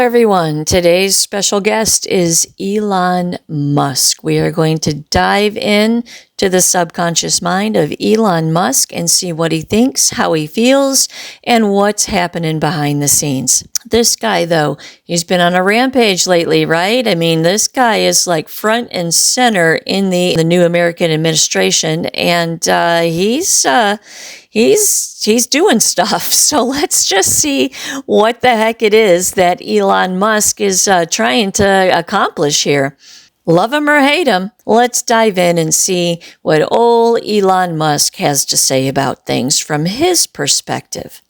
everyone. Today's special guest is Elon Musk. We are going to dive in to the subconscious mind of Elon Musk and see what he thinks, how he feels, and what's happening behind the scenes. This guy, though, he's been on a rampage lately, right? I mean, this guy is like front and center in the new American administration, and he's doing stuff. So let's just see what the heck it is that Elon Musk is trying to accomplish here. Love him or hate him, let's dive in and see what old Elon Musk has to say about things from his perspective.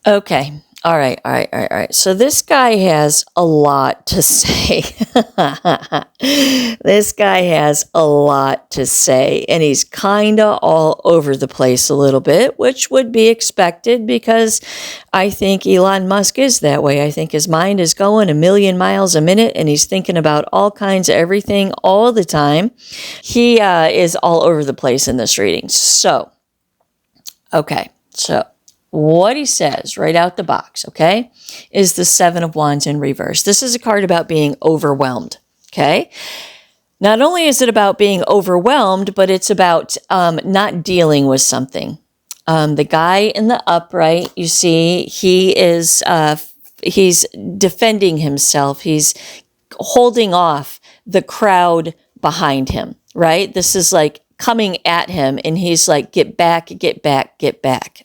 Okay. All right. So this guy has a lot to say. This guy has a lot to say, and he's kind of all over the place a little bit, which would be expected because I think Elon Musk is that way. I think his mind is going a million miles a minute, and he's thinking about all kinds of everything all the time. He is all over the place in this reading. So, what he says right out the box, okay, is the Seven of Wands in reverse. This is a card about being overwhelmed, okay? Not only is it about being overwhelmed, but it's about not dealing with something. The guy in the upright, you see, he's defending himself. He's holding off the crowd behind him, right? This is like coming at him, and he's like, get back,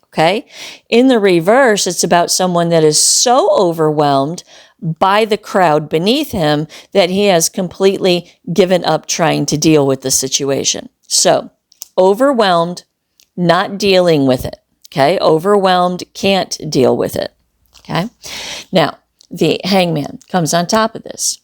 okay? In the reverse, it's about someone that is so overwhelmed by the crowd beneath him that he has completely given up trying to deal with the situation. So, overwhelmed, not dealing with it, okay? Overwhelmed, can't deal with it, okay? Now, the Hangman comes on top of this.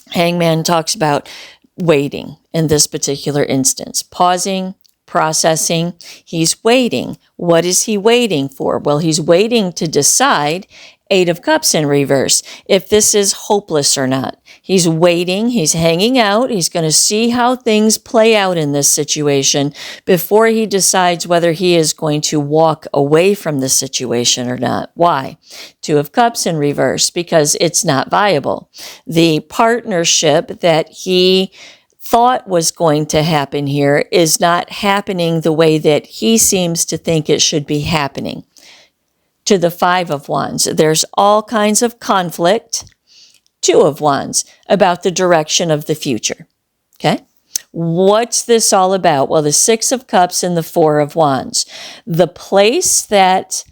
Hangman talks about waiting in this particular instance, pausing, processing. He's waiting. What is he waiting for? Well, he's waiting to decide, Eight of Cups in reverse, if this is hopeless or not. He's waiting. He's hanging out. He's going to see how things play out in this situation before he decides whether he is going to walk away from the situation or not. Why? Two of Cups in reverse, because it's not viable. The partnership that he thought was going to happen here is not happening the way that he seems to think it should be happening. To the Five of Wands, there's all kinds of conflict. Two of Wands, about the direction of the future. Okay? What's this all about? Well, the Six of Cups and the Four of Wands. The place that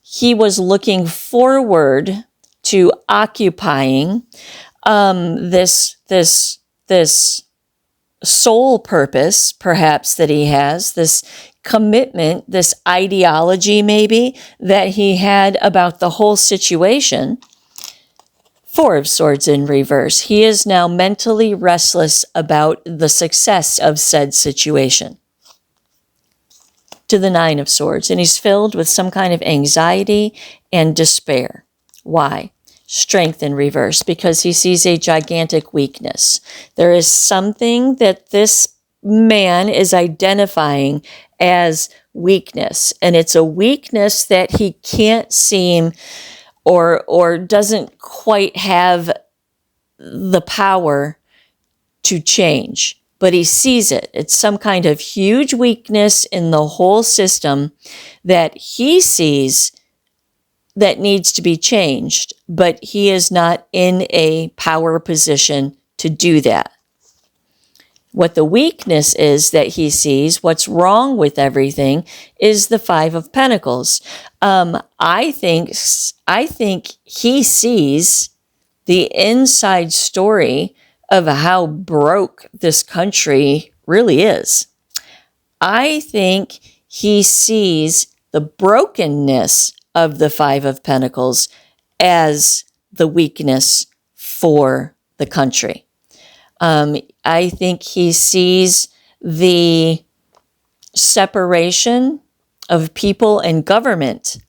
he was looking forward to occupying, this soul purpose, perhaps, that he has, this commitment, this ideology maybe that he had about the whole situation. Four of Swords in reverse. He is now mentally restless about the success of said situation. To the Nine of Swords, and he's filled with some kind of anxiety and despair. Why? Strength in reverse, because he sees a gigantic weakness. There is something that this man is identifying as weakness, and it's a weakness that he can't seem or doesn't quite have the power to change, but he sees it. It's some kind of huge weakness in the whole system that he sees that needs to be changed, but he is not in a power position to do that. What the weakness is that he sees, what's wrong with everything, is the Five of Pentacles. I think he sees the inside story of how broke this country really is. I think he sees the brokenness of the Five of Pentacles as the weakness for the country. I think he sees the separation of people and government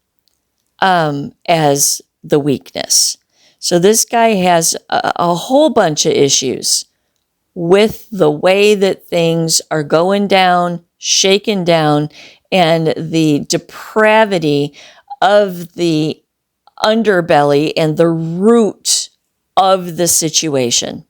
as the weakness. So this guy has a whole bunch of issues with the way that things are going down, shaken down, and the depravity of the underbelly and the root of the situation.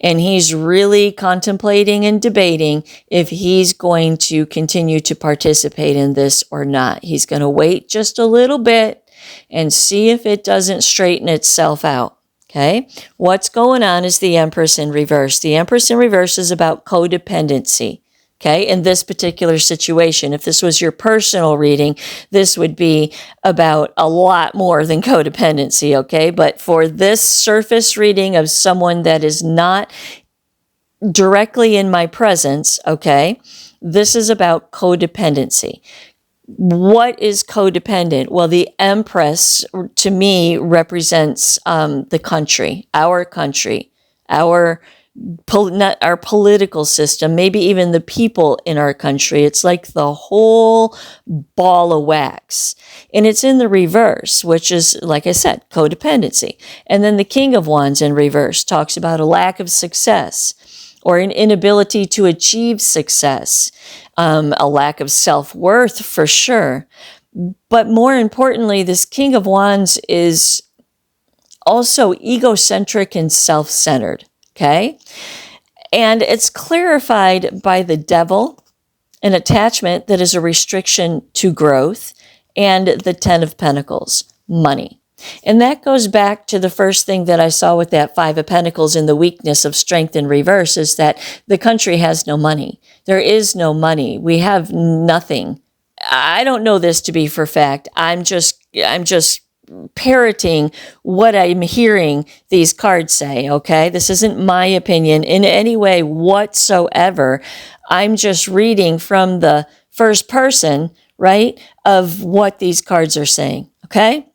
And he's really contemplating and debating if he's going to continue to participate in this or not. He's going to wait just a little bit and see if it doesn't straighten itself out. Okay? What's going on is the Empress in reverse. The Empress in reverse is about codependency. Okay, in this particular situation, if this was your personal reading, this would be about a lot more than codependency, okay? But for this surface reading of someone that is not directly in my presence, okay, this is about codependency. What is codependent? Well, the Empress, to me, represents the country, not our political system, maybe even the people in our country. It's like the whole ball of wax. And it's in the reverse, which is, like I said, codependency. And then the King of Wands in reverse talks about a lack of success or an inability to achieve success, a lack of self-worth for sure. But more importantly, this King of Wands is also egocentric and self-centered. Okay? And it's clarified by the Devil, an attachment that is a restriction to growth, and the Ten of Pentacles, money. And that goes back to the first thing that I saw with that Five of Pentacles in the weakness of strength in reverse is that the country has no money. There is no money. We have nothing. I don't know this to be for fact. I'm just parroting what I'm hearing these cards say, okay? This isn't my opinion in any way whatsoever. I'm just reading from the first person, right, of what these cards are saying, okay?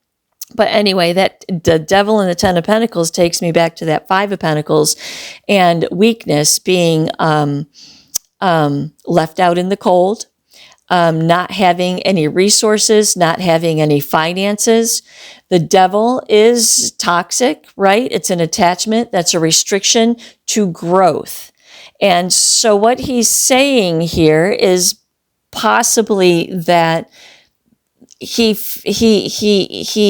But anyway, that the Devil and the Ten of Pentacles takes me back to that Five of Pentacles and weakness being left out in the cold, not having any resources, not having any finances. The Devil is toxic, right? It's an attachment that's a restriction to growth. And so what he's saying here is possibly that he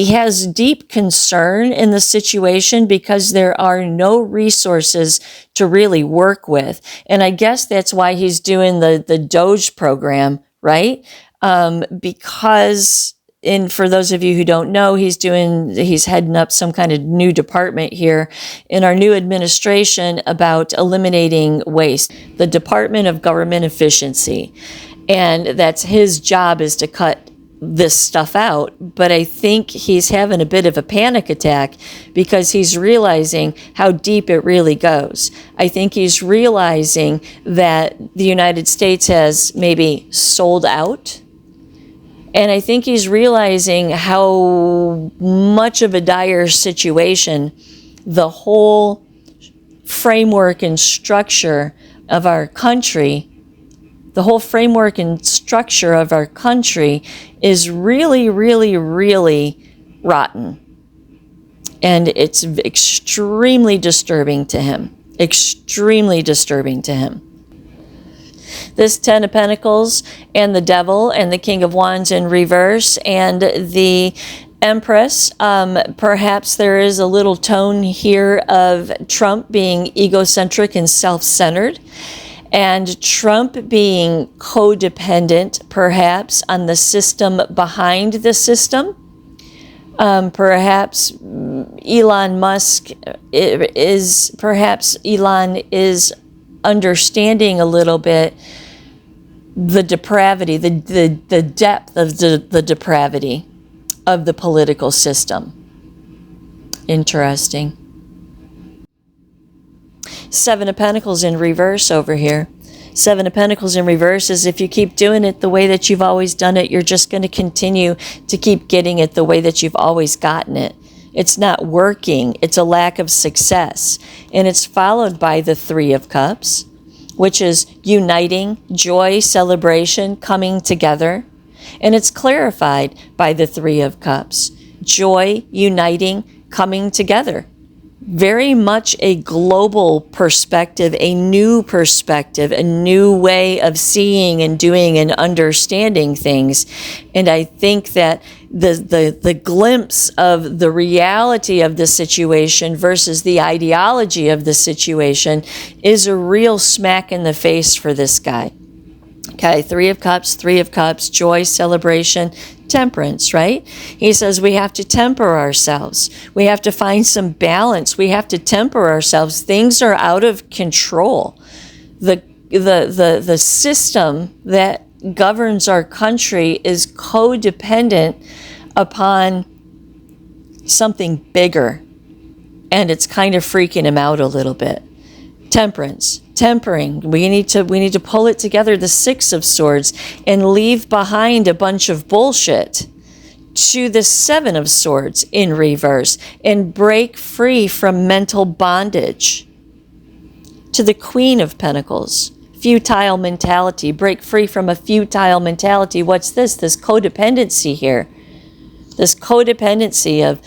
has deep concern in the situation because there are no resources to really work with. And I guess that's why he's doing the Doge program, right? Because for those of you who don't know, he's heading up some kind of new department here in our new administration about eliminating waste, the Department of Government Efficiency. And that's his job, is to cut this stuff out. But I think he's having a bit of a panic attack because he's realizing how deep it really goes. I think he's realizing that the United States has maybe sold out. And I think he's realizing how much of a dire situation the whole framework and structure of our country, is really, really, really rotten. And it's extremely disturbing to him. Extremely disturbing to him. This Ten of Pentacles and the Devil and the King of Wands in reverse and the Empress, perhaps there is a little tone here of Trump being egocentric and self-centered, and Trump being codependent, perhaps, on the system behind the system. Perhaps Elon Musk Elon is understanding a little bit the depravity, the depth of the depravity of the political system. Interesting. Seven of Pentacles in reverse over here. Seven of Pentacles in reverse is if you keep doing it the way that you've always done it, you're just going to continue to keep getting it the way that you've always gotten it. It's not working. It's a lack of success. And it's followed by the Three of Cups, which is uniting, joy, celebration, coming together. And it's clarified by the Three of Cups. Joy, uniting, coming together. very much a global perspective, a new way of seeing and doing and understanding things. And I think that the glimpse of the reality of the situation versus the ideology of the situation is a real smack in the face for this guy. Okay, Three of Cups, joy, celebration, temperance, right? He says we have to temper ourselves. We have to find some balance. We have to temper ourselves. Things are out of control. The system that governs our country is codependent upon something bigger, and it's kind of freaking him out a little bit. Tempering. We need to pull it together, the Six of Swords, and leave behind a bunch of bullshit, to the Seven of Swords in reverse, and break free from mental bondage, to the Queen of Pentacles. Futile mentality. Break free from a futile mentality. What's this? This codependency here. This codependency of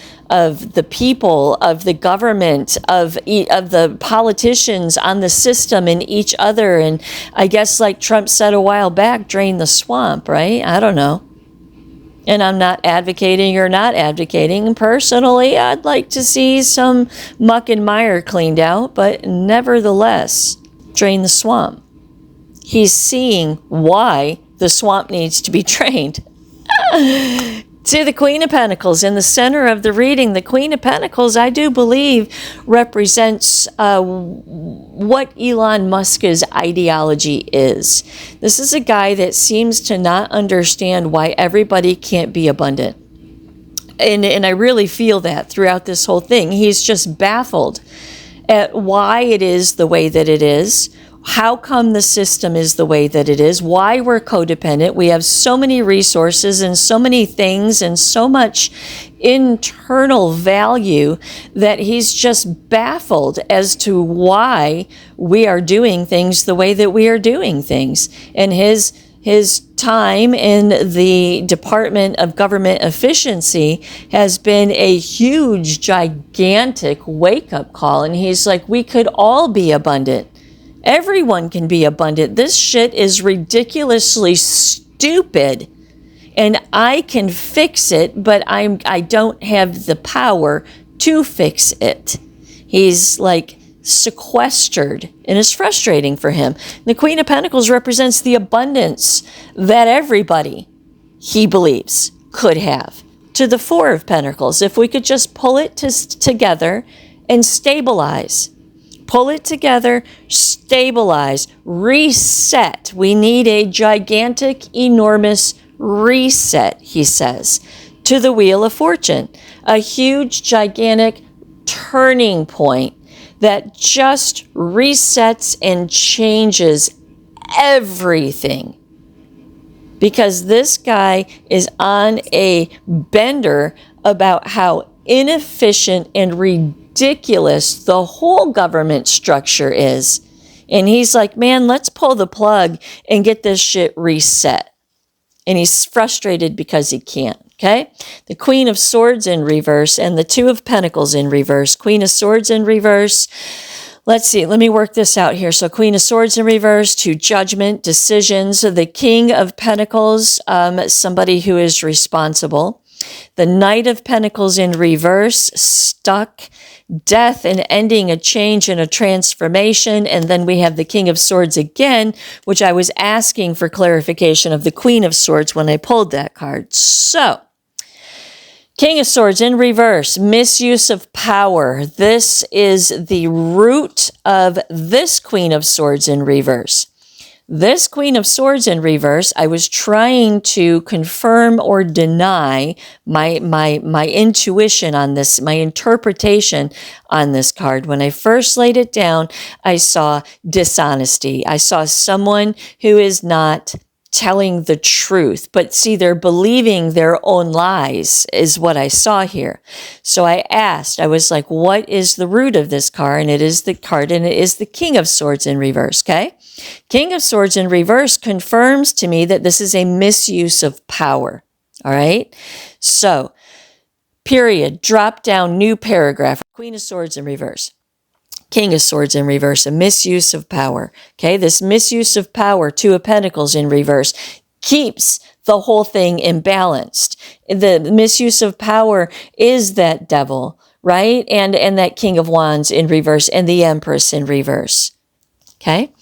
the people, of the government, of the politicians on the system and each other. And I guess, like Trump said a while back, drain the swamp, right? I don't know. And I'm not advocating or not advocating. Personally, I'd like to see some muck and mire cleaned out, but nevertheless, drain the swamp. He's seeing why the swamp needs to be drained. To the Queen of Pentacles, in the center of the reading, the Queen of Pentacles, I do believe, represents what Elon Musk's ideology is. This is a guy that seems to not understand why everybody can't be abundant. And I really feel that throughout this whole thing. He's just baffled at why it is the way that it is. How come the system is the way that it is? Why we're codependent? We have so many resources and so many things and so much internal value that he's just baffled as to why we are doing things the way that we are doing things. And his time in the Department of Government Efficiency has been a huge, gigantic wake-up call. And he's like, we could all be abundant. Everyone can be abundant. This shit is ridiculously stupid, and I can fix it, but I don't have the power to fix it. He's like sequestered, and it's frustrating for him. The Queen of Pentacles represents the abundance that everybody, he believes, could have. To the Four of Pentacles, if we could just pull it together and stabilize. Pull it together, stabilize, reset. We need a gigantic, enormous reset, he says. To the Wheel of Fortune, a huge, gigantic turning point that just resets and changes everything. Because this guy is on a bender about how inefficient and ridiculous the whole government structure is. And he's like, man, let's pull the plug and get this shit reset. And he's frustrated because he can't. Okay? The Queen of Swords in reverse and the Two of Pentacles in reverse. Queen of Swords in reverse. Let's see. Let me work this out here. So Queen of Swords in reverse to Judgment, decisions. The King of Pentacles, somebody who is responsible. The Knight of Pentacles in reverse, stuck, death and ending, a change and a transformation. And then we have the King of Swords again, which I was asking for clarification of the Queen of Swords when I pulled that card. So, King of Swords in reverse, misuse of power. This is the root of this Queen of Swords in reverse. This Queen of Swords in reverse, I was trying to confirm or deny my intuition on this, my interpretation on this card. When I first laid it down, I saw dishonesty. I saw someone who is not telling the truth, but see, they're believing their own lies is what I saw here. So I asked, I was like, what is the root of this card? And it is the card, and it is the King of Swords in reverse, okay? King of Swords in reverse confirms to me that this is a misuse of power, all right? So period, drop down, new paragraph. Queen of Swords in reverse. King of Swords in reverse, a misuse of power. Okay, this misuse of power, Two of Pentacles in reverse, keeps the whole thing imbalanced. The misuse of power is that devil, right? And that King of Wands in reverse and the Empress in reverse. Okay.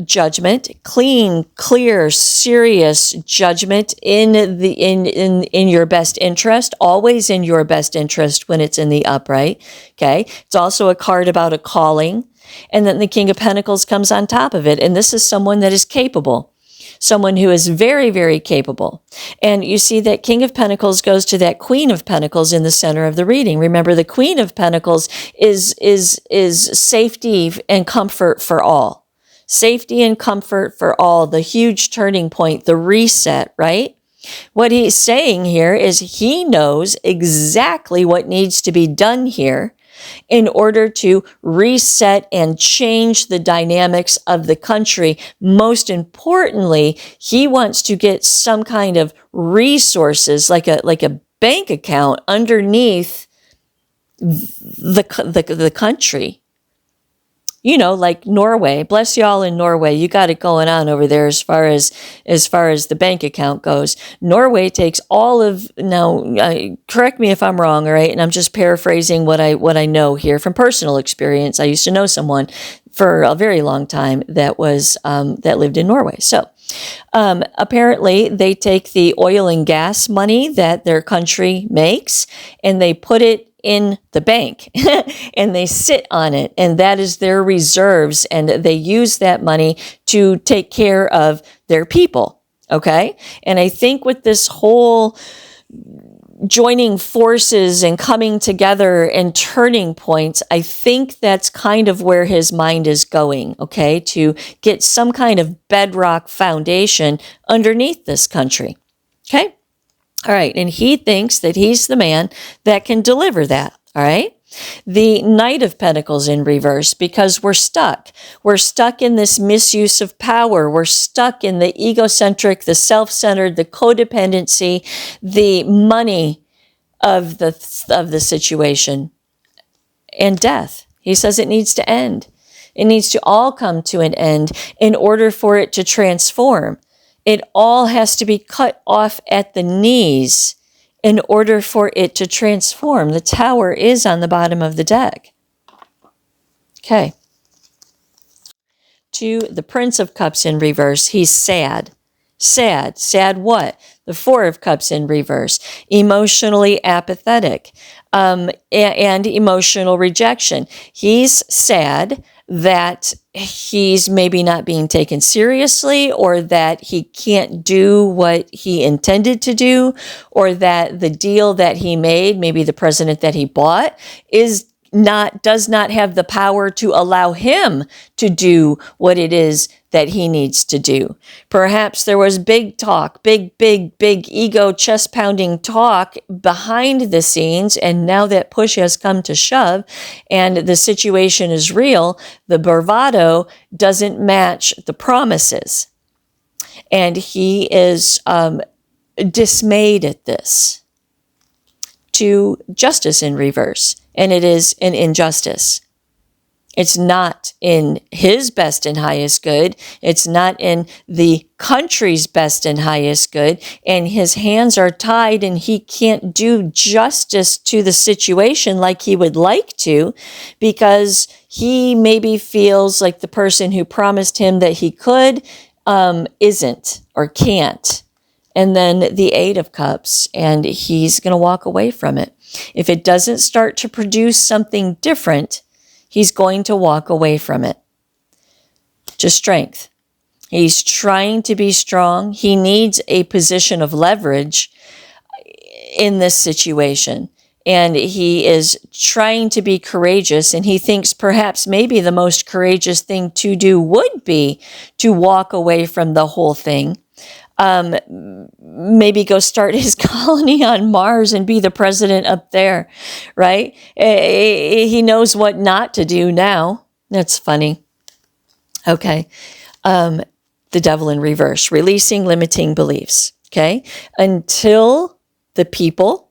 Judgment, clean, clear, serious judgment in your best interest, always in your best interest when it's in the upright. Okay. It's also a card about a calling. And then the King of Pentacles comes on top of it. And this is someone that is capable. Someone who is very, very capable. And you see that King of Pentacles goes to that Queen of Pentacles in the center of the reading. Remember, the Queen of Pentacles is safety and comfort for all. Safety and comfort for all, the huge turning point, the reset, right? What he's saying here is he knows exactly what needs to be done here in order to reset and change the dynamics of the country. Most importantly, he wants to get some kind of resources, like a bank account underneath the country. You know, like Norway. Bless y'all in Norway. You got it going on over there as far as the bank account goes. Norway takes all of, now, correct me if I'm wrong, all right? And I'm just paraphrasing what I know here from personal experience. I used to know someone for a very long time that was that lived in Norway. So apparently they take the oil and gas money that their country makes and they put it in the bank and they sit on it, and that is their reserves, and they use that money to take care of their people. Okay. And I think with this whole joining forces and coming together and turning points, I think that's kind of where his mind is going, okay, to get some kind of bedrock foundation underneath this country. Okay. All right. And he thinks that he's the man that can deliver that. All right. The Knight of Pentacles in reverse, because we're stuck. We're stuck in this misuse of power. We're stuck in the egocentric, the self-centered, the codependency, the money of the situation, and death. He says it needs to end. It needs to all come to an end in order for it to transform. It all has to be cut off at the knees in order for it to transform. The Tower is on the bottom of the deck. Okay. To the Prince of Cups in reverse, he's sad. Sad. Sad what? The Four of Cups in reverse. Emotionally apathetic and emotional rejection. He's sad that he's maybe not being taken seriously, or that he can't do what he intended to do, or that the deal that he made, maybe the president that he bought, does not have the power to allow him to do what it is that he needs to do. Perhaps there was big talk, big ego, chest pounding talk behind the scenes. And now that push has come to shove and the situation is real, the bravado doesn't match the promises. And he is dismayed at this. To Justice in reverse. And it is an injustice. It's not in his best and highest good. It's not in the country's best and highest good. And his hands are tied and he can't do justice to the situation like he would like to, because he maybe feels like the person who promised him that he could isn't or can't. And then the Eight of Cups, and he's going to walk away from it. If it doesn't start to produce something different, he's going to walk away from it. To strength. He's trying to be strong. He needs a position of leverage in this situation. And he is trying to be courageous. And he thinks perhaps maybe the most courageous thing to do would be to walk away from the whole thing. Maybe go start his colony on Mars and be the president up there, right? He knows what not to do now. That's funny. Okay. The Devil in reverse, releasing limiting beliefs. Okay. Until the people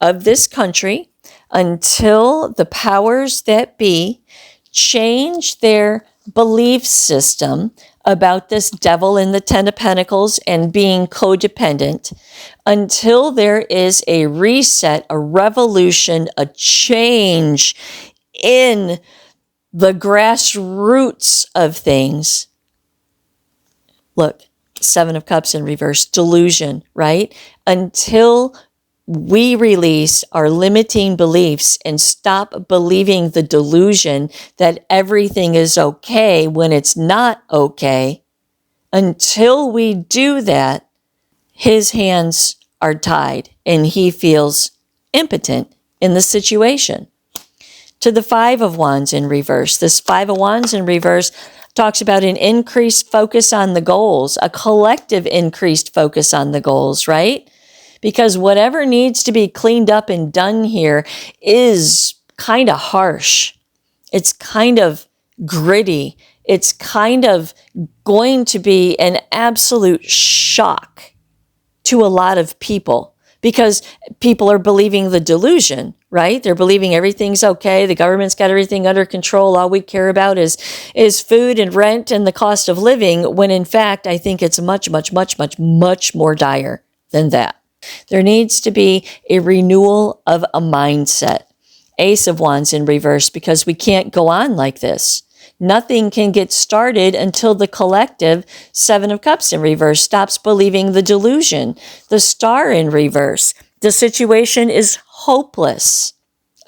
of this country until the powers that be change their belief system about this devil in the Ten of Pentacles and being codependent, until there is a reset, a revolution, a change in the grassroots of things. Look, Seven of Cups in reverse, delusion, right? Until we release our limiting beliefs and stop believing the delusion that everything is okay when it's not okay, until we do that, his hands are tied and he feels impotent in the situation. To the Five of Wands in reverse. This Five of Wands in reverse talks about an increased focus on the goals, a collective increased focus on the goals, right? Because whatever needs to be cleaned up and done here is kind of harsh. It's kind of gritty. It's kind of going to be an absolute shock to a lot of people because people are believing the delusion, right? They're believing everything's okay. The government's got everything under control. All we care about is food and rent and the cost of living, when in fact, I think it's much, much, much, much, much more dire than that. There needs to be a renewal of a mindset. Ace of Wands in reverse, because we can't go on like this. Nothing can get started until the collective, Seven of Cups in reverse, stops believing the delusion. The Star in reverse. The situation is hopeless,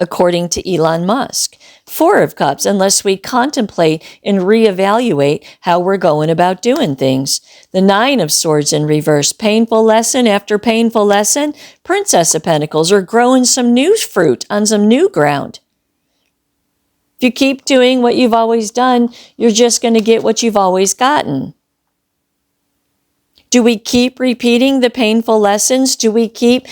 according to Elon Musk. Four of Cups, unless we contemplate and reevaluate how we're going about doing things. The Nine of Swords in reverse. Painful lesson after painful lesson. Princess of Pentacles, or growing some new fruit on some new ground. If you keep doing what you've always done, you're just going to get what you've always gotten. Do we keep repeating the painful lessons? Do we keep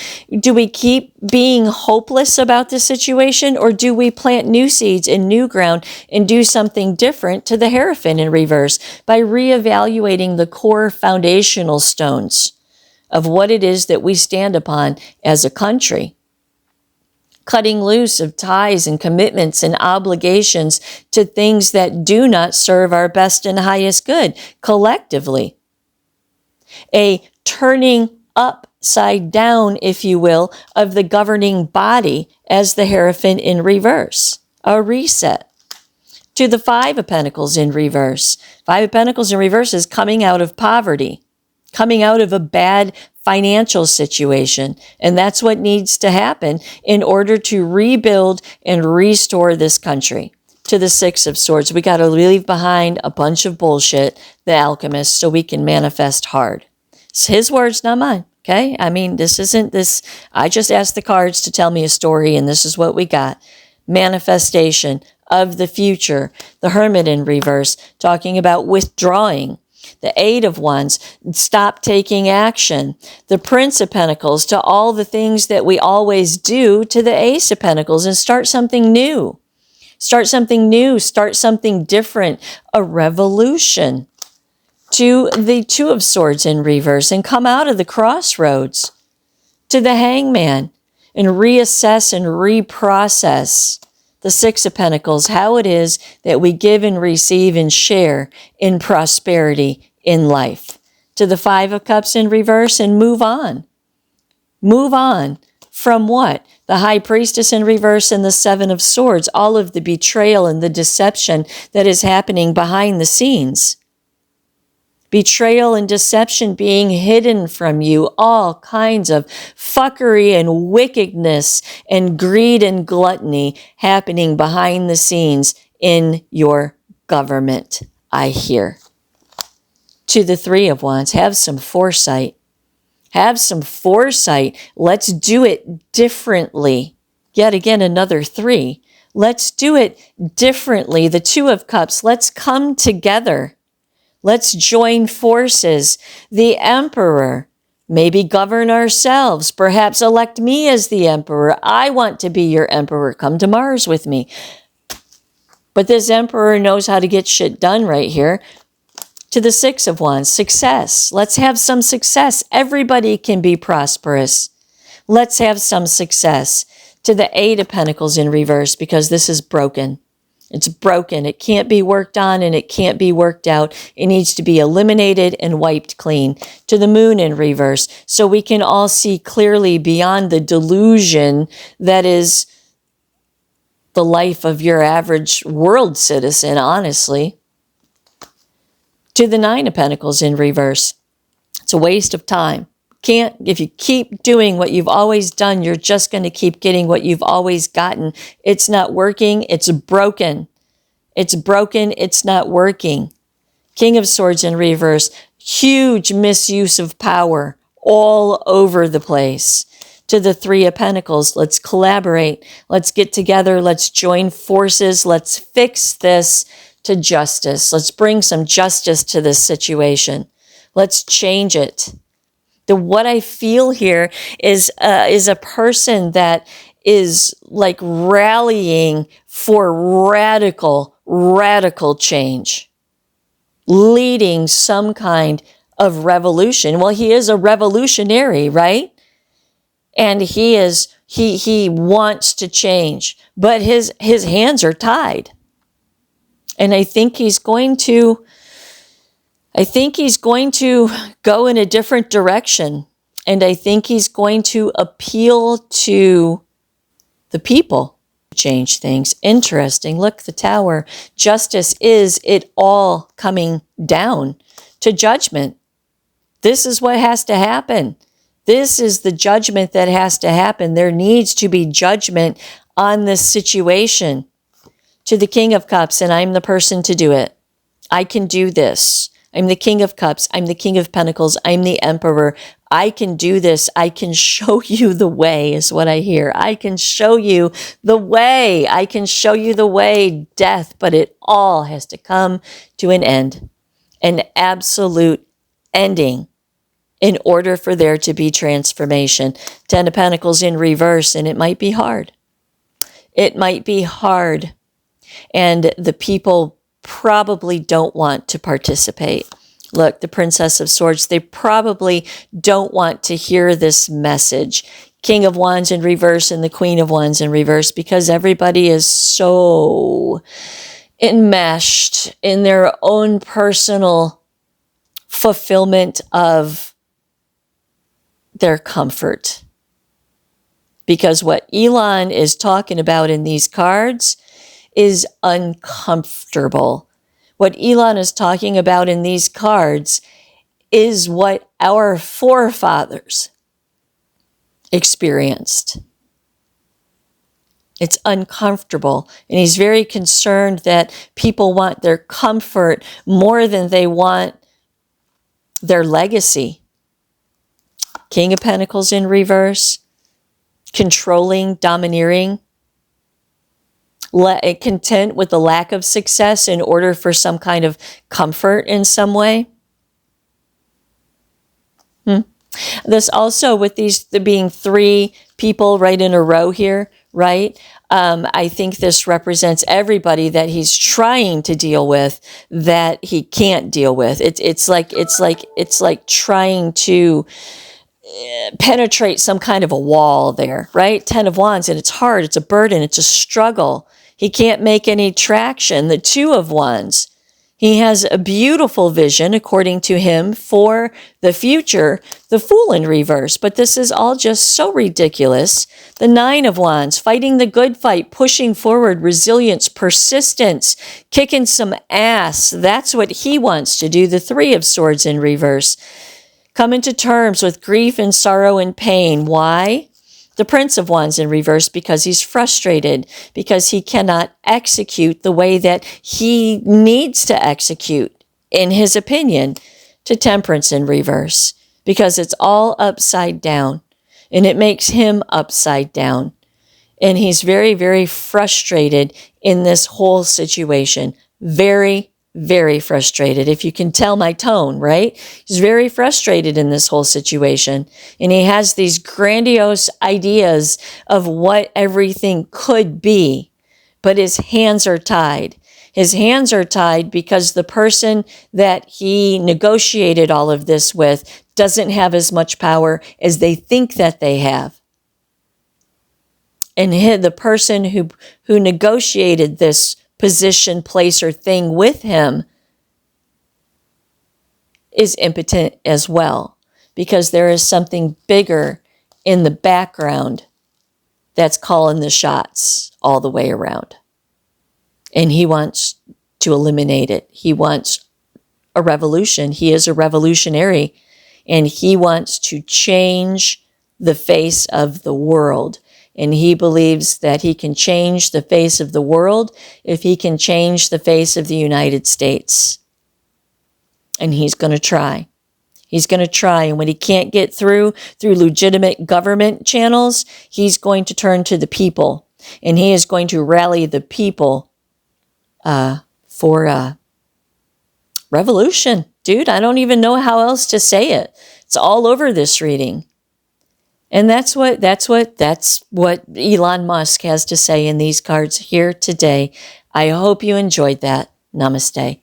being hopeless about the situation? Or do we plant new seeds in new ground and do something different? To the Hierophant in reverse, by reevaluating the core foundational stones of what it is that we stand upon as a country. Cutting loose of ties and commitments and obligations to things that do not serve our best and highest good collectively. A turning upside down, if you will, of the governing body as the Hierophant in reverse. A reset. To the Five of Pentacles in reverse. Five of Pentacles in reverse is coming out of poverty, coming out of a bad financial situation. And that's what needs to happen in order to rebuild and restore this country. To the Six of Swords, we got to leave behind a bunch of bullshit, the alchemist, so we can manifest hard. It's his words, not mine. Okay? I mean, this isn't this. I just asked the cards to tell me a story, and this is what we got. Manifestation of the future. The Hermit in reverse, talking about withdrawing. The Eight of Wands, stop taking action. The Prince of Pentacles, to all the things that we always do. To the Ace of Pentacles, and start something new. Start something new. Start something different. A revolution. To the Two of Swords in reverse, and come out of the crossroads. To the Hangman, and reassess and reprocess. The Six of Pentacles, how it is that we give and receive and share in prosperity in life. To the Five of Cups in reverse, and move on. Move on from what? The High Priestess in reverse and the Seven of Swords, all of the betrayal and the deception that is happening behind the scenes. Betrayal and deception being hidden from you, all kinds of fuckery and wickedness and greed and gluttony happening behind the scenes in your government, I hear. To the Three of Wands, have some foresight. Have some foresight. Let's do it differently. Yet again, another three. Let's do it differently. The Two of Cups, let's come together. Let's join forces. The Emperor, maybe govern ourselves. Perhaps elect me as the Emperor. I want to be your Emperor. Come to Mars with me. But this Emperor knows how to get shit done right here. To the Six of Wands, success. Let's have some success. Everybody can be prosperous. Let's have some success. To the Eight of Pentacles in reverse, because this is broken. It's broken. It can't be worked on and it can't be worked out. It needs to be eliminated and wiped clean. To the Moon in reverse, so we can all see clearly beyond the delusion that is the life of your average world citizen, honestly. To the Nine of Pentacles in reverse, it's a waste of time. If you keep doing what you've always done, you're just going to keep getting what you've always gotten. It's not working. It's broken. It's broken. It's not working. King of Swords in reverse, huge misuse of power all over the place. To the Three of Pentacles, let's collaborate. Let's get together. Let's join forces. Let's fix this to justice. Let's bring some justice to this situation. Let's change it. What I feel here is a person that is like rallying for radical change, leading some kind of revolution. Well, he is a revolutionary, right? And he wants to change, but his hands are tied. And I think he's going to go in a different direction. And I think he's going to appeal to the people to change things. Interesting. Look, the Tower. Justice is it all coming down to judgment. This is what has to happen. This is the judgment that has to happen. There needs to be judgment on this situation. To the King of Cups, and I'm the person to do it. I can do this. I'm the King of Cups. I'm the King of Pentacles. I'm the Emperor. I can do this. I can show you the way, is what I hear. I can show you the way. I can show you the way, death, but it all has to come to an end, an absolute ending, in order for there to be transformation. Ten of Pentacles in reverse, and it might be hard. It might be hard, and the people probably don't want to participate. Look, the Princess of Swords, they probably don't want to hear this message. King of Wands in reverse and the Queen of Wands in reverse, because everybody is so enmeshed in their own personal fulfillment of their comfort. Because what Elon is talking about in these cards is uncomfortable. What Elon is talking about in these cards is what our forefathers experienced. It's uncomfortable. And he's very concerned that people want their comfort more than they want their legacy. King of Pentacles in reverse, controlling, domineering, content with the lack of success in order for some kind of comfort in some way. This also, with these being three people right in a row here, right? I think this represents everybody that he's trying to deal with that he can't deal with. It's like trying to penetrate some kind of a wall there, right? Ten of Wands, and it's hard, it's a burden, it's a struggle. He can't make any traction. The Two of Wands, he has a beautiful vision, according to him, for the future. The Fool in reverse, but this is all just so ridiculous. The Nine of Wands, fighting the good fight, pushing forward, resilience, persistence, kicking some ass. That's what he wants to do. The Three of Swords in reverse, coming to terms with grief and sorrow and pain. Why? The Prince of Wands in reverse, because he's frustrated, because he cannot execute the way that he needs to execute, in his opinion. To Temperance in reverse, because it's all upside down, and it makes him upside down. And he's very, very frustrated in this whole situation. Very, very frustrated. If you can tell my tone, right? He's very frustrated in this whole situation. And he has these grandiose ideas of what everything could be, but his hands are tied. His hands are tied because the person that he negotiated all of this with doesn't have as much power as they think that they have. And the person who negotiated this position, place, or thing with him is impotent as well, because there is something bigger in the background that's calling the shots all the way around. And he wants to eliminate it. He wants a revolution. He is a revolutionary, and he wants to change the face of the world. And he believes that he can change the face of the world if he can change the face of the United States. And he's going to try. He's going to try. And when he can't get through legitimate government channels, he's going to turn to the people. And he is going to rally the people for revolution. Dude, I don't even know how else to say it. It's all over this reading. And that's what Elon Musk has to say in these cards here today. I hope you enjoyed that. Namaste.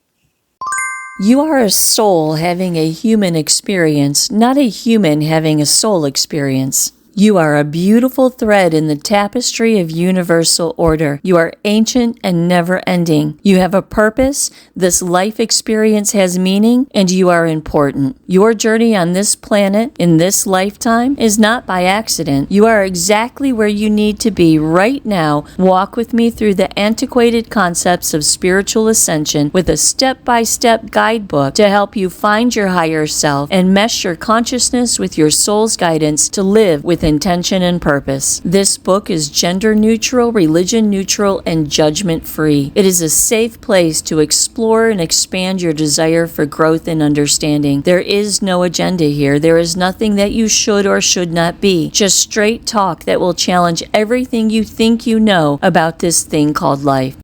You are a soul having a human experience, not a human having a soul experience. You are a beautiful thread in the tapestry of universal order. You are ancient and never-ending. You have a purpose, this life experience has meaning, and you are important. Your journey on this planet, in this lifetime, is not by accident. You are exactly where you need to be right now. Walk with me through the antiquated concepts of spiritual ascension with a step-by-step guidebook to help you find your higher self and mesh your consciousness with your soul's guidance to live with intention and purpose. This book is gender neutral, religion neutral, and judgment free. It is a safe place to explore and expand your desire for growth and understanding. There is no agenda here. There is nothing that you should or should not be. Just straight talk that will challenge everything you think you know about this thing called life.